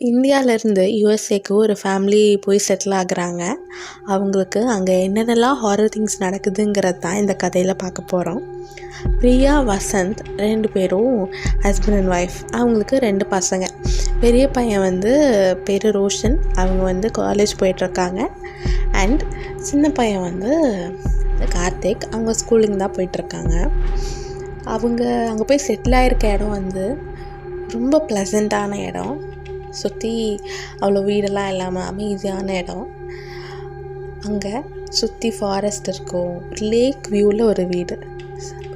இந்தியாவிலேருந்து யுஎஸ்ஏக்கு ஒரு ஃபேமிலி போய் செட்டில் ஆகுறாங்க. அவங்களுக்கு அங்கே என்னென்னலாம் ஹாரர் திங்ஸ் நடக்குதுங்கிறது தான் இந்த கதையில் பார்க்க போகிறோம். பிரியா, வசந்த் 2 பேரும் ஹஸ்பண்ட் அண்ட் ஒய்ஃப். அவங்களுக்கு 2 பசங்க. பெரிய பையன் பேர் ரோஷன். அவங்க காலேஜ் போயிட்டுருக்காங்க. அண்ட் சின்ன பையன் கார்த்திக். அவங்க ஸ்கூலிங் தான் போயிட்டுருக்காங்க. அவங்க அங்கே போய் செட்டில் ஆகிருக்க இடம் ரொம்ப ப்ளசண்ட்டான இடம். சுற்றி அவ்வளோ வீடெல்லாம் இல்லாமல் அமைதியான இடம். அங்கே சுற்றி ஃபாரஸ்ட் இருக்கும். லேக் வியூவில் ஒரு வீடு.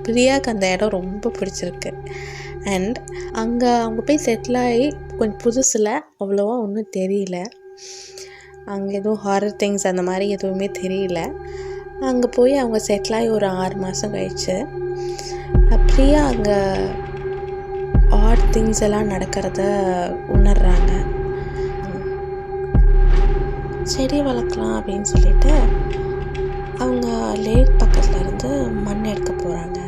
பிரியாவுக்கு அந்த இடம் ரொம்ப பிடிச்சிருக்கு. அண்ட் அவங்க போய் செட்டில் ஆகி கொஞ்சம் புதுசில் அவ்வளோவா ஒன்றும் தெரியல. அங்கே எதுவும் ஹாரர் திங்ஸ் அந்த மாதிரி எதுவுமே தெரியல. அங்கே போய் அவங்க செட்டில் ஆகி ஒரு 6 மாதம் கழிச்சு பிரியா அங்கே ஆட் திங்ஸ் எல்லாம் நடக்கிறத உணர்றாங்க. செடி வளர்க்கலாம் அப்படின்னு சொல்லிட்டு அவங்க லேக் பக்கத்தில் இருந்து மண் எடுக்க போகிறாங்க.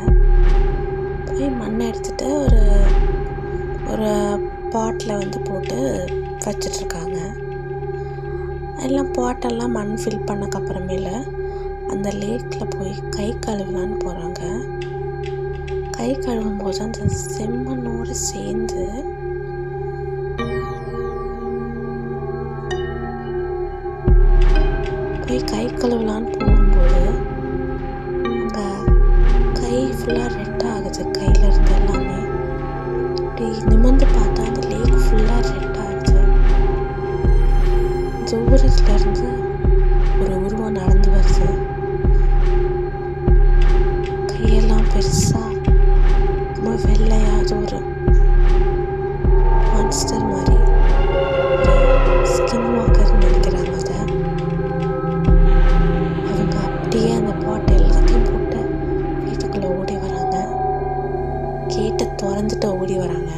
போய் மண் எடுத்துகிட்டு ஒரு பாட்டில் போட்டு வச்சிட்ருக்காங்க. எல்லாம் பாட்டெல்லாம் மண் ஃபில் பண்ணக்கப்புறமேல அந்த லேக்கில் போய் கை கழுவலான்னு போகிறாங்க. கை கழுவும் போது அந்த செம்மண்ணோடு சேர்ந்து போய் கை கழுவலான்னு போகும்போது அங்கே கை ஃபுல்லாக ரெட் ஆகுது. கையில் இருந்து எல்லாமே அப்படி நிமிர்ந்து பார்த்தா அந்த லேக் ஃபுல்லாக ரெட் ஆகுது. தூரத்துல இருந்து ஒரு உருவம் நடந்து வருது. கையெல்லாம் பெருசாக ரொம்ப வெள்ளையாக ஒரு மான்ஸ்டர் மாதிரி ஸ்கின் வாக்கர்னு நினைக்கிறாங்க. அதை அவங்க அப்படியே அந்த பாட்டு எல்லாத்தையும் போட்டு வீட்டுக்குள்ளே ஓடி வராங்க. கேட்டை திறந்துட்டு ஓடி வராங்க.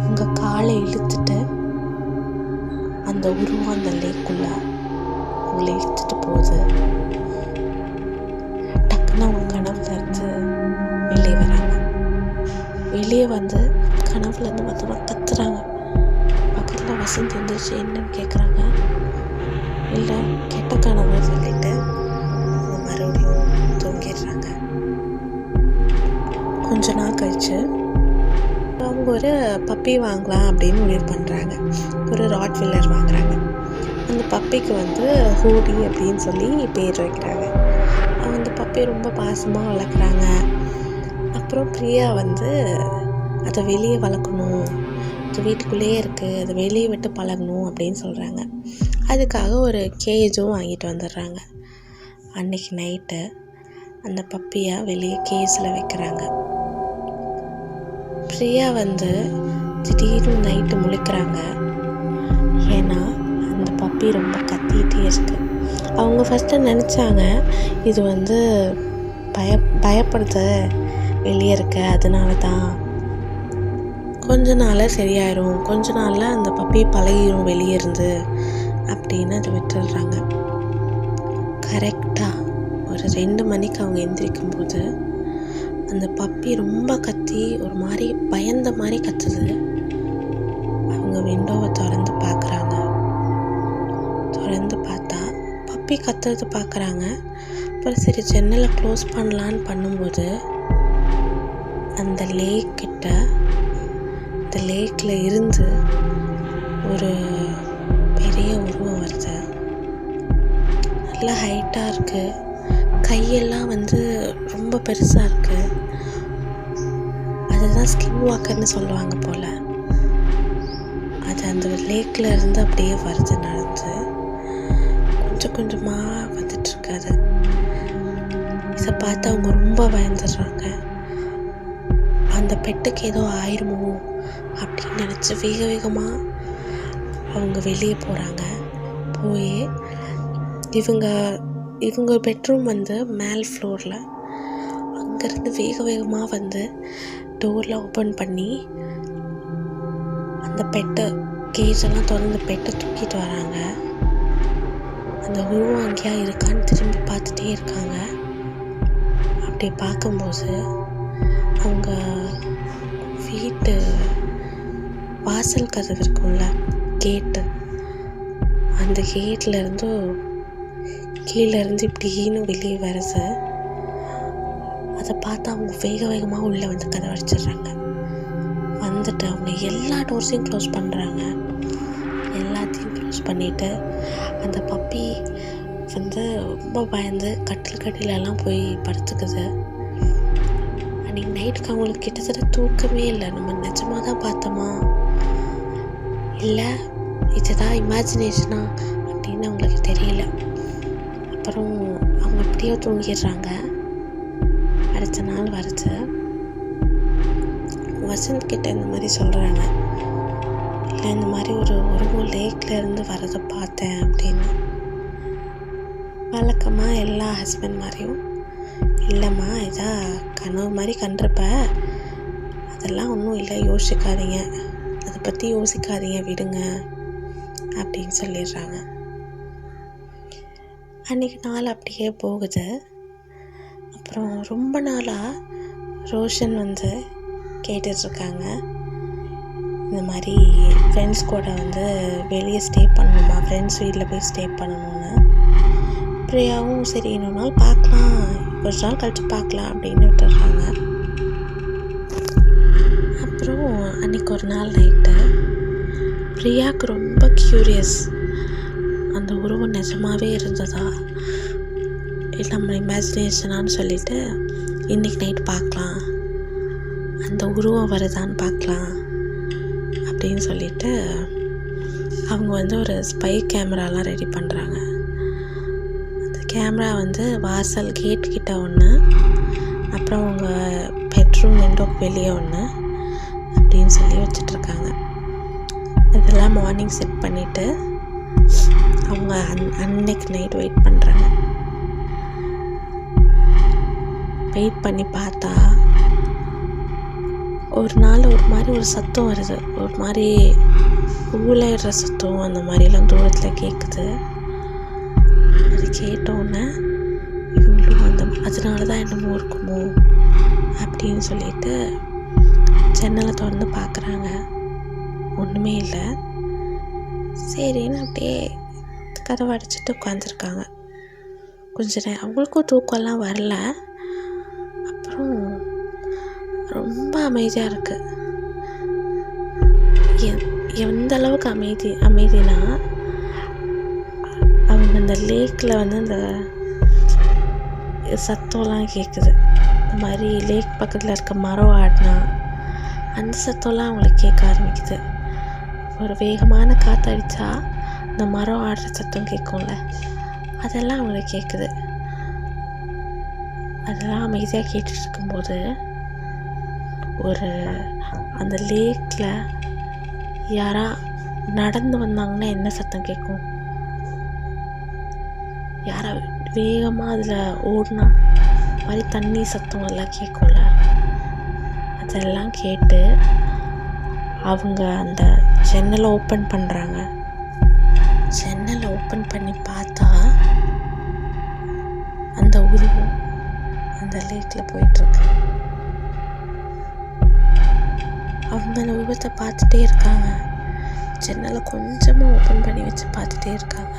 அவங்க காலை இழுத்துட்டு அந்த உருவம் அந்த லேக்குள்ள அவங்கள இழுத்துட்டு போகுது. அவங்க கனவுல இருந்து வெளியே வராங்க. வெளியே கனவுல இருந்து மொத்தமாக கத்துறாங்க. பக்கத்தில் வசந்த் எழுந்திரிச்சு என்னன்னு கேட்குறாங்க. இல்லை கெட்ட கனவு சொல்லிட்டு அவங்க மறுபடியும் தூங்கிடுறாங்க. கொஞ்ச நாள் கழிச்சு அவங்க ஒரு பப்பி வாங்கலாம் அப்படின்னு முடிவு பண்ணுறாங்க. ஒரு ராட்வீலர் வாங்குறாங்க. அந்த பப்பிக்கு ஹூடி அப்படின்னு சொல்லி பேர் வைக்கிறாங்க. அந்த பப்பி ரொம்ப பாசமாக வளர்க்குறாங்க. அப்புறம் பிரியா அதை வெளியே வளர்க்கணும், அது வீட்டுக்குள்ளேயே இருக்குது, அதை வெளியே விட்டு பழகணும் அப்படின்னு சொல்கிறாங்க. அதுக்காக ஒரு கேஜும் வாங்கிட்டு வந்துடுறாங்க. அன்றைக்கி நைட்டு அந்த பப்பியை வெளியே கேஜில் வைக்கிறாங்க. பிரியா திடீர்னு நைட்டு முழிக்கிறாங்க. ஏன்னா அந்த பப்பி ரொம்ப கத்திகிட்டே இருக்குது. அவங்க ஃபஸ்ட்டு நினச்சாங்க இது பயப்படுத்த வெளியே இருக்க, அதனால தான் கொஞ்ச நாளில் சரியாயிரும், கொஞ்ச நாளில் அந்த பப்பி பழகிரும் வெளியே இருந்து அப்படின்னு அதை விட்டுடுறாங்க. கரெக்டாக ஒரு 2 மணிக்கு அவங்க எந்திரிக்கும்போது அந்த பப்பி ரொம்ப கத்தி ஒரு மாதிரி பயந்த மாதிரி கத்துது. அவங்க விண்டோவை திறந்து பார்க்குறாங்க. திறந்து பார்த்தா பப்பி கத்துறது பார்க்குறாங்க. அப்புறம் சரி ஜன்னலை க்ளோஸ் பண்ணலான்னு பண்ணும்போது அந்த லேக்கிட்ட இந்த லேக்கில் இருந்து ஒரு பெரிய உருவம் வருது. நல்லா ஹைட்டாக இருக்குது. கையெல்லாம் ரொம்ப பெருசாக இருக்குது. அதுதான் ஸ்கின் வாக்கர்னு சொல்லுவாங்க போல். அது அந்த லேக்கில் இருந்து அப்படியே வருது நடந்து. கொஞ்சம் கொஞ்சமாக வந்துட்டுருக்காது. இதை பார்த்து அவங்க ரொம்ப பயந்துடுறாங்க. அந்த பெட்டுக்கு ஏதோ ஆயிருமோ அப்படின்னு நினச்சி வேக வேகமாக அவங்க வெளியே போகிறாங்க. போய் இவங்க பெட்ரூம் மேல் ஃப்ளோரில். அங்கேருந்து வேக வேகமாக டோரில் ஓப்பன் பண்ணி அந்த பெட்டை கேஜெல்லாம் திறந்து பெட்டை தூக்கிட்டு வராங்க. அந்த உருவம் அங்கேயா இருக்கான்னு திரும்பி பார்த்துட்டே இருக்காங்க. அப்படி பார்க்கும்போது அவங்க வீட்டு வாசல் கதவு இருக்கும்ல, கேட்டு, அந்த கேட்லேருந்து கீழேருந்து இப்படின்னு வெளியே வருது. அதை பார்த்து அவங்க வேக வேகமாக உள்ளே வந்து கதவை அடிச்சிடுறாங்க. வந்துட்டு அவங்க எல்லா டோர்ஸையும் க்ளோஸ் பண்ணுறாங்க. எல்லாத்தையும் க்ளோஸ் பண்ணிவிட்டு அந்த பப்பி வந்து ரொம்ப பயந்து கட்டிலெல்லாம் போய் படுத்துக்குது. அன்றைக்கி நைட்டுக்கு அவங்களுக்கு கிட்டத்தட்ட தூக்கமே இல்லை. நம்ம நிஜமாக தான் பார்த்தோமா இல்லை இதுதான் இமேஜினேஷனா அப்படின்னு அவங்களுக்கு தெரியல. அப்புறம் அவங்க அப்படியே தூங்கிடுறாங்க. அடுத்த நாள் வருது. வசந்த் கிட்ட இந்த மாதிரி சொல்கிறாங்க, இல்லை இந்த மாதிரி ஒரு லேக்லேருந்து வரதை பார்த்தேன் அப்படின்னு. வழக்கமாக எல்லா ஹஸ்பண்ட் மாதிரியும், இல்லைம்மா இதா கனவு மாதிரி கண்டிருப்ப, அதெல்லாம் ஒன்றும் இல்லை, யோசிக்காதீங்க, அதை பற்றி யோசிக்காதீங்க, விடுங்க அப்படின்னு சொல்லிடுறாங்க. அன்றைக்கி நாள் அப்படியே போகுது. அப்புறம் ரொம்ப நாளாக ரோஷன் வந்து கேட்டுட்ருக்காங்க, இந்த மாதிரி ஃப்ரெண்ட்ஸ் கூட வந்து வெளியே ஸ்டே பண்ணணுமா, ஃப்ரெண்ட்ஸ் வீட்டில் போய் ஸ்டே பண்ணணும்னு. பிரியாவும் சரி இன்னொரு நாள் பார்க்கலாம், கொஞ்ச நாள் கழித்து பார்க்கலாம் அப்படின்னு விட்டுடுறாங்க. அப்புறம் அன்றைக்கி ஒரு நாள் நைட்டு பிரியாவுக்கு ரொம்ப க்யூரியஸ், அந்த உருவம் நிஜமாகவே இருந்ததா இல்லை நம்ம இமேஜினேஷனான்னு சொல்லிவிட்டு இன்றைக்கி நைட் பார்க்கலாம், அந்த உருவம் வருதான்னு பார்க்கலாம் அப்படின்னு சொல்லிவிட்டு அவங்க வந்து ஒரு ஸ்பை கேமராலாம் ரெடி பண்ணுறாங்க. அந்த கேமரா வந்து வாசல் கேட் கிட்ட ஒன்று, அப்புறம் அவங்க பெட்ரூம் விண்டோக்கு வெளியே ஒன்று அப்படின்னு சொல்லி வச்சிட்ருக்காங்க. இதெல்லாம் மார்னிங் செட் பண்ணிவிட்டு அவங்க அன்னைக்கு நைட் வெயிட் பண்ணுறாங்க. வெயிட் பண்ணி பார்த்தா ஒரு நாள் ஒரு மாதிரி ஒரு சத்தம் வருது, ஒரு மாதிரி ஊழையிடுற சத்தம் அந்த மாதிரிலாம் தூரத்தில் கேட்குது. அது கேட்டோன்னே இவங்களும் அதனால தான் என்னமோ இருக்குமோ அப்படின்னு சொல்லிட்டு ஜன்னலை திறந்து பார்க்குறாங்க. ஒன்றுமே இல்லை. சரின்னு அப்படியே கதவை அடைச்சிட்டு உட்காந்துருக்காங்க. கொஞ்ச நேரம் அவங்களுக்கும் தூக்கம்லாம் வரல. அப்புறம் ரொம்ப அமைதியாக இருக்குது. எந்த அளவுக்கு அமைதினா அவங்க அந்த லேக்கில் வந்து அந்த சத்தம்லாம் கேட்குது. இந்த மாதிரி லேக் பக்கத்தில் இருக்க மரம் ஆடினா அந்த சத்தம்லாம் அவங்களுக்கு கேட்க ஆரம்பிக்குது. ஒரு வேகமான காற்றடிச்சா இந்த மரம் ஆடுற சத்தம் கேட்கும்ல, அதெல்லாம் அவங்களுக்கு கேட்குது. அதெல்லாம் அமைதியாக கேட்டுட்டு இருக்கும்போது அந்த லேக்கில் யாரா நடந்து வந்தாங்கன்னா என்ன சத்தம் கேட்கும், யாரா வேகமாக அதில் ஓடினா மாதிரி தண்ணி சத்தம் எல்லாம் கேட்கும்ல, அதெல்லாம் கேட்டு அவங்க அந்த ஜன்னலை ஓப்பன் பண்ணுறாங்க. ஜன்னலை ஓப்பன் பண்ணி பார்த்தா அந்த உருவம் அந்த லேக்கில் போயிட்டுருக்கு. அவங்க அந்த உருவத்தை பார்த்துட்டே இருக்காங்க. ஜன்னலை கொஞ்சமாக ஓப்பன் பண்ணி வச்சு பார்த்துட்டே இருக்காங்க.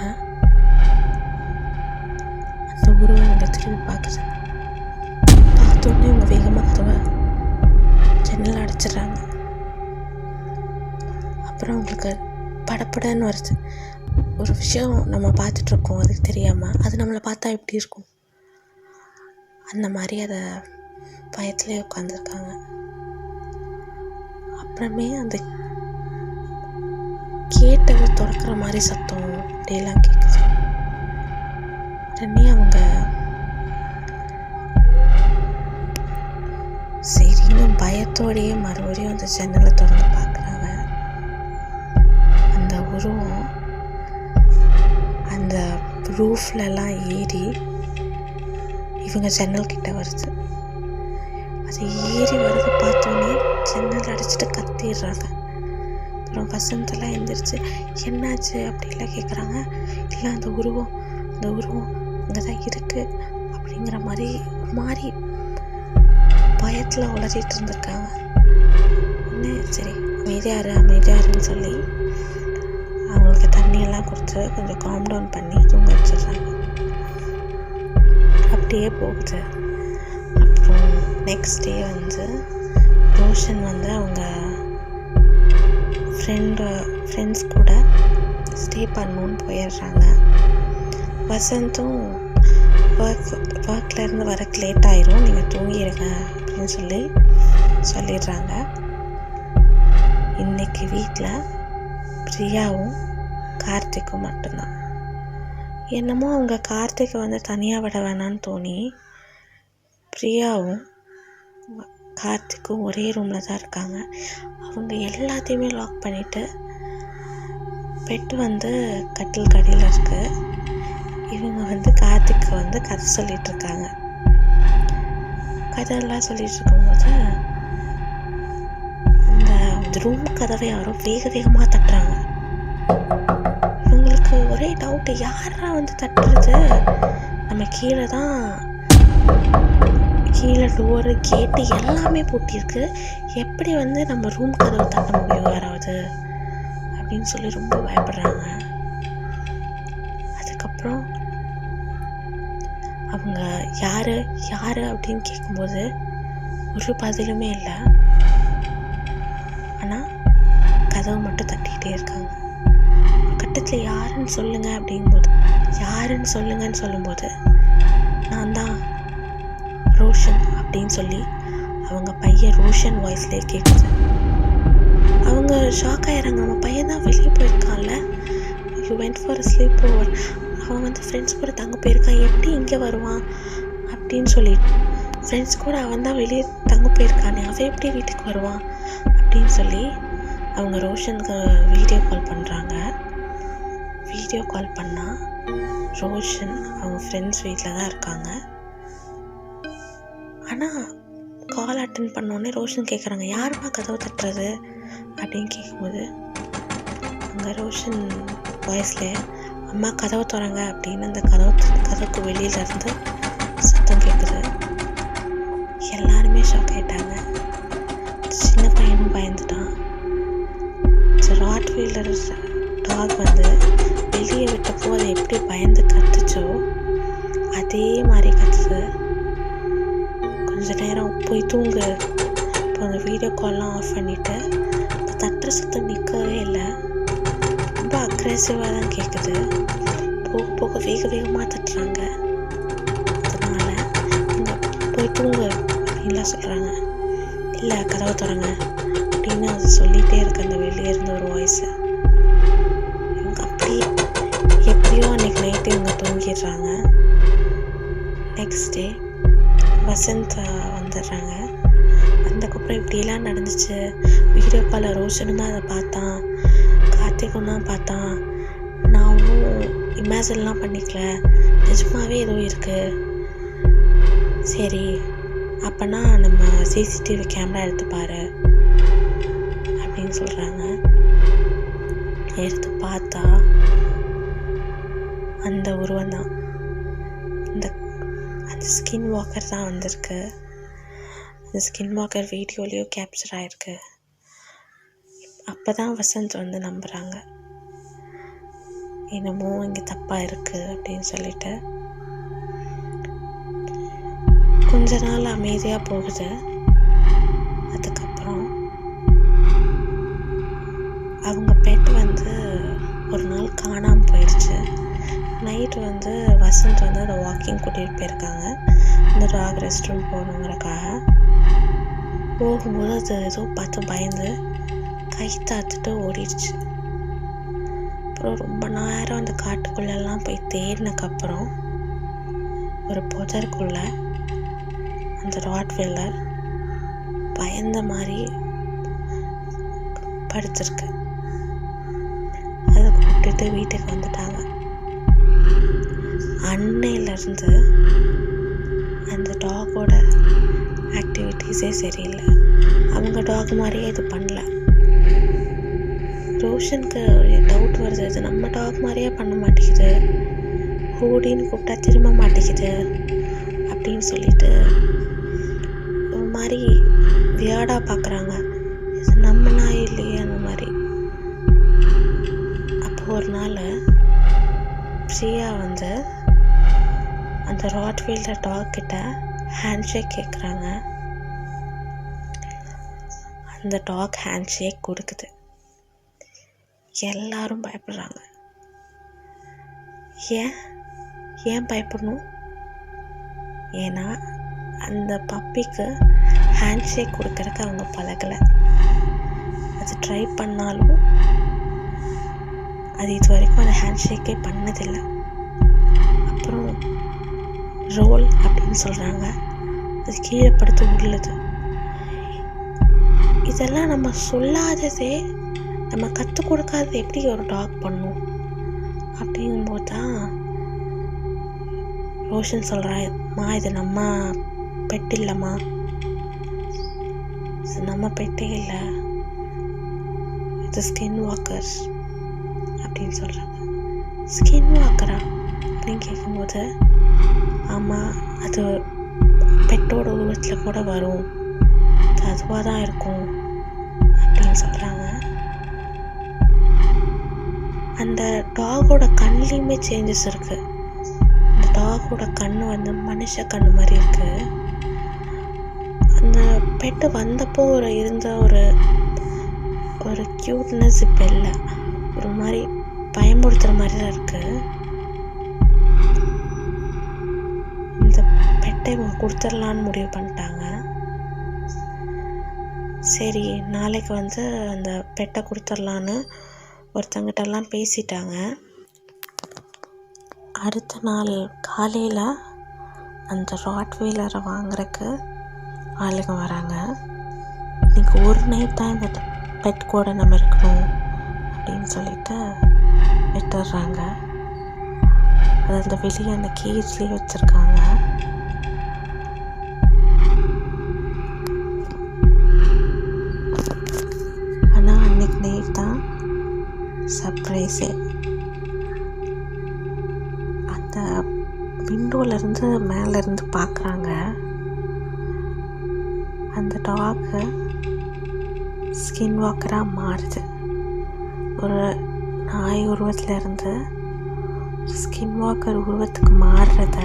அந்த உருவம் அவங்க திரும்பி பார்க்குது. பார்த்தோன்னே அவங்க வேகமாக கதவை ஜன்னலை அடைச்சிடுறாங்க. அப்புறம் அவங்களுக்கு படப்படன்னு வருது. ஒரு விஷயம் நம்ம பார்த்துட்ருக்கோம், அதுக்கு தெரியாமல் அது நம்மளை பார்த்தா எப்படி இருக்கும், அந்த மாதிரி அதை பயத்துலேயே உட்காந்துருக்காங்க. அப்புறமே அந்த கேட்டதை திறக்கிற மாதிரி சத்தம் அப்படியெல்லாம் கேட்குது. உடனே அவங்க சரின்னு பயத்தோடையே மறுபடியும் அந்த ஜன்னலை திறந்து பார்க்குறாங்க. அந்த உருவம் அந்த ரூஃப்லலாம் ஏறி இவங்க ஜன்னல் கிட்ட வருது. அது ஏறி வரதை பார்த்தோன்னே ஜன்னல் அடைச்சிட்டு கத்திடுறாங்க. அப்புறம் வசந்தெல்லாம் எழுந்திரிச்சு என்னாச்சு அப்படிலாம் கேட்குறாங்க. இல்லை அந்த உருவம் அங்கே தான் இருக்குது அப்படிங்கிற மாதிரி பயத்தில் உளறிட்டு இருந்திருக்காங்க. என்ன சரி அமைதியாருன்னு சொல்லி அவங்களுக்கு தண்ணியெல்லாம் கொடுத்து கொஞ்சம் காம் டவுன் பண்ணி தூங்க வச்சிடுறாங்க. அப்படியே போகுது. அப்புறம் நெக்ஸ்ட் டே வந்து ரோஷன் வந்து அவங்க ஃப்ரெண்ட்ஸ் கூட ஸ்டே பண்ணணுன்னு போயிடுறாங்க. வசந்தும் ஒர்க்லேருந்து வரக்கு லேட் ஆயிரும், நீங்கள் தூங்கிடுங்க அப்படின்னு சொல்லிடுறாங்க. இன்னைக்கு வீட்டில் பிரியாவும் கார்த்திக்கும் மட்டும்தான். என்னமோ அவங்க கார்த்திகை வந்து தனியாக விட வேணான்னு தோணி பிரியாவும் கார்த்திக்கும் ஒரே ரூமில் தான் இருக்காங்க. அவங்க எல்லாத்தையுமே லாக் பண்ணிவிட்டு பெட்டு வந்து கட்டில் கடியில் இருக்குது. இவங்க வந்து கார்த்திக்கு வந்து கதை சொல்லிகிட்ருக்காங்க. கதையெல்லாம் சொல்லிகிட்டு இருக்கும்போது இந்த ரூம் கதவை யாரோ வேகமாக தட்டுறாங்க. இவங்களுக்கு ஒரே டவுட்டு, யாரா வந்து தட்டுறது? நம்ம கீழே டோரு கேட்டு எல்லாமே பூட்டியிருக்கு, எப்படி வந்து நம்ம ரூம் கதவை தட்ட முடியும் யாராவது அப்படின்னு சொல்லி ரொம்ப பயப்படுறாங்க. அதுக்கப்புறம் அவங்க யாரு அப்படின்னு கேட்கும்போது ஒரு பதிலுமே இல்லை. ஆனால் கதவை மட்டும் தட்டிக்கிட்டே இருக்காங்க. கட்டத்தில் யாருன்னு சொல்லுங்கன்னு சொல்லும்போது நான் தான் ரோஷன் அப்படின்னு சொல்லி அவங்க பையன் ரோஷன் வாய்ஸ்லேயே கேட்குது. அவங்க ஷாக் ஆயிடுறாங்க. நம்ம பையன் தான் வெளியே போயிருக்கான்ல, you went for sleepover, அவன் வந்து ஃப்ரெண்ட்ஸ் கூட தங்க போயிருக்கான், எப்படி இங்கே வருவான் அப்படின்னு சொல்லிட்டு, ஃப்ரெண்ட்ஸ் கூட அவன் தான் வெளியே தங்க போயிருக்கானே, அவன் எப்படி வீட்டுக்கு வருவான் அப்படின்னு சொல்லி அவங்க ரோஷனுக்கு வீடியோ கால் பண்ணுறாங்க. வீடியோ கால் பண்ணால் ரோஷன் அவங்க ஃப்ரெண்ட்ஸ் வீட்டில் தான் இருக்காங்க. ஆனால் கால் அட்டன் பண்ணோடனே ரோஷன் கேட்குறாங்க, யாருமா கதவை தட்டுறது அப்படின்னு கேட்கும்போது அங்கே ரோஷன் வாய்ஸில் அம்மா கதவை திறங்க அப்படின்னு அந்த கதவுக்கு வெளியிலேருந்து சத்தம் கேட்குது. எல்லாருமே ஷாக் ஆகிட்டாங்க. சின்ன பையனும் பயந்துட்டான். ராட்வீலர் டாக் வந்து வெளியே விட்டப்போ அதை எப்படி பயந்து கத்துச்சோ அதே மாதிரி கத்துது. கொஞ்ச நேரம் போய் தூங்கு. இப்போ அந்த வீடியோ கால்லாம் ஆஃப் பண்ணிவிட்டு இந்த தட்டுற சத்தம் நிற்கவே இல்லை, ரொம்ப அக்ரெசிவாக தான் கேட்குது. போக வேகமாக தட்டுறாங்க. அதனால் இங்கே போய் தூங்கு அப்படின்லாம் சொல்கிறாங்க. இல்லை கதவை திறங்க அப்படின்னு அது சொல்லிகிட்டே இருக்கு அந்த வெளியே இருந்த ஒரு வாய்ஸு. இவங்க அப்படியே எப்படியோ அன்றைக்கி நைட்டு இவங்க தூங்கிடுறாங்க. நெக்ஸ்ட் டே வசந்த் வந்துடுறாங்க. அதுக்கப்புறம் இப்படிலாம் நடந்துச்சு, வீடியோ காலில் ரோஷனும் தான் அதை பார்த்தான், கார்த்திக்கும் தான் பார்த்தான், நான் ஒன்றும் இமேஜின்லாம் பண்ணிக்கல, நிஜமாகவே ஏதோ இருக்குது. சரி அப்போனா நம்ம சிசிடிவி கேமரா எடுத்து பாரு அப்படின்னு சொல்கிறாங்க. எடுத்து பார்த்தா அந்த உருவம் தான், அந்த ஸ்கின் வாக்கர் தான் வந்திருக்கு. அந்த ஸ்கின் வாக்கர் வீடியோலேயும் கேப்சர் ஆகிருக்கு. அப்போ தான் வசந்த் வந்து நம்புகிறாங்க, என்னமோ இங்கே தப்பாக இருக்குது அப்படின்னு சொல்லிட்டு. கொஞ்ச நாள் அமைதியாக போகுது. அதுக்கப்புறம் அவங்க பெட் வந்து ஒரு நாள் காணாமல் போயிடுச்சு. நைட்டு வந்து வசந்த் வந்து அதை வாக்கிங் கூட்டிகிட்டு போயிருக்காங்க, இந்த டாக் ரெஸ்ட் ரூம் போகணுங்கிறக்காக. போகும்போது அது ஏதோ பார்த்து பயந்து கை தாத்துட்டு ஓடிடுச்சு. அப்புறம் ரொம்ப நேரம் அந்த காட்டுக்குள்ளெல்லாம் போய் தேடினக்கப்புறம் ஒரு புதருக்குள்ளே அந்த ராட்வீலர் பயந்த மாதிரி படுத்திருக்கு. அதை கூப்பிட்டுட்டு வீட்டுக்கு வந்துட்டாங்க. அன்னையிலேருந்து அந்த டாகோட ஆக்டிவிட்டீஸே சரியில்லை. அவங்க டாக் மாதிரியே இது பண்ணல. ரோஷனுக்கு டவுட் வருது, இது நம்ம டாக் மாதிரியே பண்ண மாட்டேங்குது, ஹூடின்னு கூப்பிட்டா திரும்ப மாட்டேங்குது அப்படின்னு சொல்லிட்டு ஒரு மாதிரி வியர்டாக பார்க்குறாங்க. இது நம்ம நாய் இல்லையே, ஒரு நாள் பிரியா வந்து அந்த ராட்வீலர் டாக் கிட்ட ஹேண்ட்ஷேக் கேட்குறாங்க. அந்த டாக் ஹேண்ட்ஷேக் கொடுக்குது. எல்லாரும் பயப்படுறாங்க. ஏன் பயப்படணும்? ஏன்னா அந்த பப்பிக்கு ஹேண்ட்ஷேக் கொடுக்கறதுக்கு அவங்க பழகலை. அது ட்ரை பண்ணாலும் அது இது வரைக்கும் அந்த ஹேண்ட்ஷேக்கே பண்ணதில்லை. அப்புறம் ரோல் அப்படின்னு சொல்கிறாங்க. அது கீழே படுத்து உருளுது. இதெல்லாம் நம்ம சொல்லாததே, நம்ம கற்றுக் கொடுக்காதது எப்படி ஒரு டாக் பண்ணும் அப்படிங்கும்போது தான் ரோஷன் சொல்கிறாம்மா, இது நம்ம பெட் இல்லைம்மா, இது நம்ம பெட்டே இல்லை, இது ஸ்கின் வாக்கர்ஸ் அப்படின்னு சொல்கிறாங்க. ஸ்கின் வாக்கரா அப்படின்னு கேட்கும்போது, ஆமாம், அது பெட்டோட உருவத்தில் கூட வரும், அது அதுவாக தான் இருக்கும் அப்படின்னு சொல்கிறாங்க. அந்த டாகோட கண்லேயுமே சேஞ்சஸ் இருக்குது. அந்த டாகோட கண் வந்து மனுஷ கண் மாதிரி இருக்குது. அந்த பெட்டு வந்தப்போ இருந்த ஒரு க்யூட்னஸ் இப்போ இல்லை. ஒரு மாதிரி பயமுறுத்துகிற மாதிரி தான் இருக்குது. இந்த பெட்டை இவங்க கொடுத்துடலான்னு முடிவு பண்ணிட்டாங்க. சரி, நாளைக்கு வந்து அந்த பெட்டை கொடுத்துடலான்னு ஒருத்தங்கிட்டலாம் பேசிட்டாங்க. அடுத்த நாள் காலையில் அந்த ராட்வீலரை வாங்குறதுக்கு ஆளுங்க வராங்க. இன்றைக்கி ஒரு நைட் தான் இந்த பெட் கூட நம்ம இருக்கணும் அப்படின்னு சொல்லிட்டு விட்டுடுறாங்க. அது அந்த வெளியே அந்த கேஜ்லேயே வச்சுருக்காங்க. ஆனால் அன்றைக்கி நைட் தான் சர்ப்ரைஸே. அந்த விண்டோலேருந்து மேலேருந்து பார்க்குறாங்க. அந்த டாக்கு ஸ்கின் வாக்கராக மாறுது. ஒரு நாய் உருவத்தில் இருந்து ஸ்கின் வாக்கர் உருவத்துக்கு மாறுறத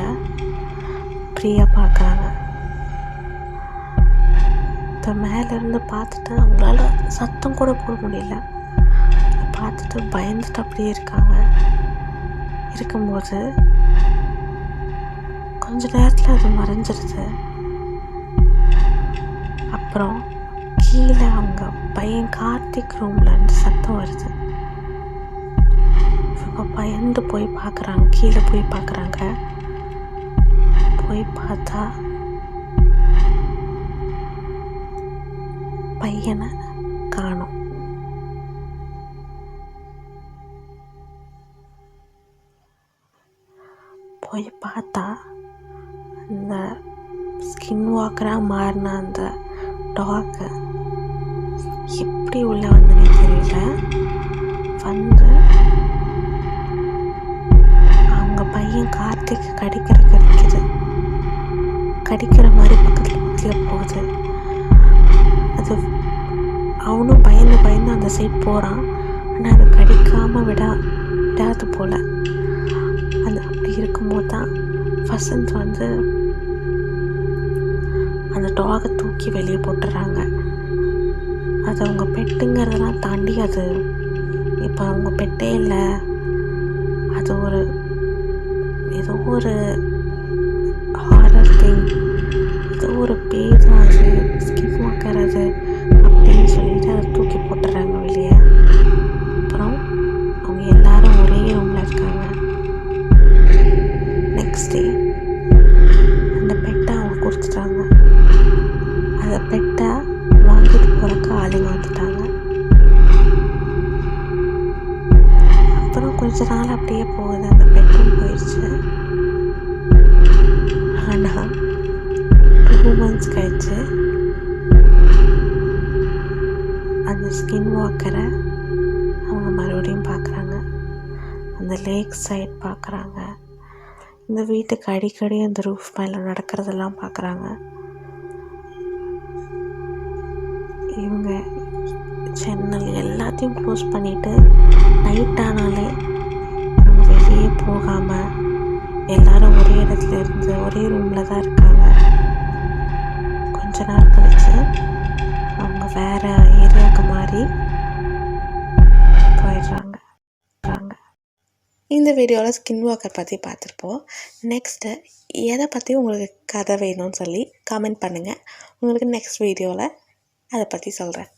பிரியா பார்க்குறாங்க. இப்போ மேலேருந்து பார்த்துட்டு அவங்களால சத்தம் கூட போட முடியல. பார்த்துட்டு பயந்துட்டு அப்படியே இருக்கும்போது கொஞ்ச நேரத்தில் அது மறைஞ்சிருது. அப்புறம் கீழே அவங்க பையன் கார்த்திக் ரூம்லேருந்து சத்தம் வருது. இவங்க பயந்து போய் பார்க்குறாங்க. கீழே போய் பார்க்குறாங்க. போய் பார்த்தா பையனை காணோம். போய் பார்த்தா அந்த ஸ்கின் வாக்கராக மாறின அந்த டாக்கு எப்படி உள்ளே வந்தனே தெரியல. வந்து அவங்க பையன் கார்த்திக் கடிக்கிற மாதிரி பக்கத்தில் போகுது. அது அவனும் பயந்து அந்த சைட் போகிறான். ஆனால் அதை கடிக்காமல் விடாது போல். அது அப்படி இருக்கும்போது தான் வசந்த் வந்து அந்த டாகை தூக்கி வெளியே போட்டுறாங்க. அது அவங்க பெட்டுங்கிறதெல்லாம் தாண்டி அது இப்போ அவங்க பெட்டே இல்லை, அது ஏதோ ஒரு ஹாரர் திங், ஏதோ ஒரு பேய் தான் அது, ஸ்கின் வாக்கர் அது அப்படின்னு சொல்லிட்டு அதை தூக்கி போட்டுறாங்க வெளியே. அப்புறம் அவங்க எல்லாரும் ஒரே ரூமில் இருக்காங்க. நெக்ஸ்ட் டே அந்த பெட்டை அவங்க கொடுத்துட்டாங்க. அந்த பெட்டை வாங்கிட்டு போகிறக்கு ஆளுங்க வந்துட்டாங்க. அப்புறம் கொஞ்ச நாள் அப்படியே போகுது. அந்த பெட்டும் போயிடுச்சு. ஆனால் 2 months கழிச்சு அந்த ஸ்கின் வாக்கரை அவங்க மறுபடியும் பார்க்குறாங்க. அந்த லேக் சைட் பார்க்குறாங்க. இந்த வீட்டுக்கு அடிக்கடி அந்த ரூஃப் மேலே நடக்கிறதெல்லாம் பார்க்குறாங்க. இவங்க ஜன்னல் எல்லாத்தையும் க்ளோஸ் பண்ணிவிட்டு நைட் ஆனாலே அவங்க வெளியே போகாமல் எல்லாரும் ஒரே இடத்துல இருந்து ஒரே ரூமில் தான் இருக்காங்க. கொஞ்ச நாள் கழிச்சு அவங்க வேறு ஏரியாவுக்கு மாறி போயிடுறாங்க. இந்த வீடியோவில் ஸ்கின் வாக்கர் பற்றி பார்த்துருப்போம். நெக்ஸ்ட்டு எதை பற்றி உங்களுக்கு கதை வேணும்னு சொல்லி கமெண்ட் பண்ணுங்கள். உங்களுக்கு நெக்ஸ்ட் வீடியோவில் அதை பற்றி சொல்கிறேன்.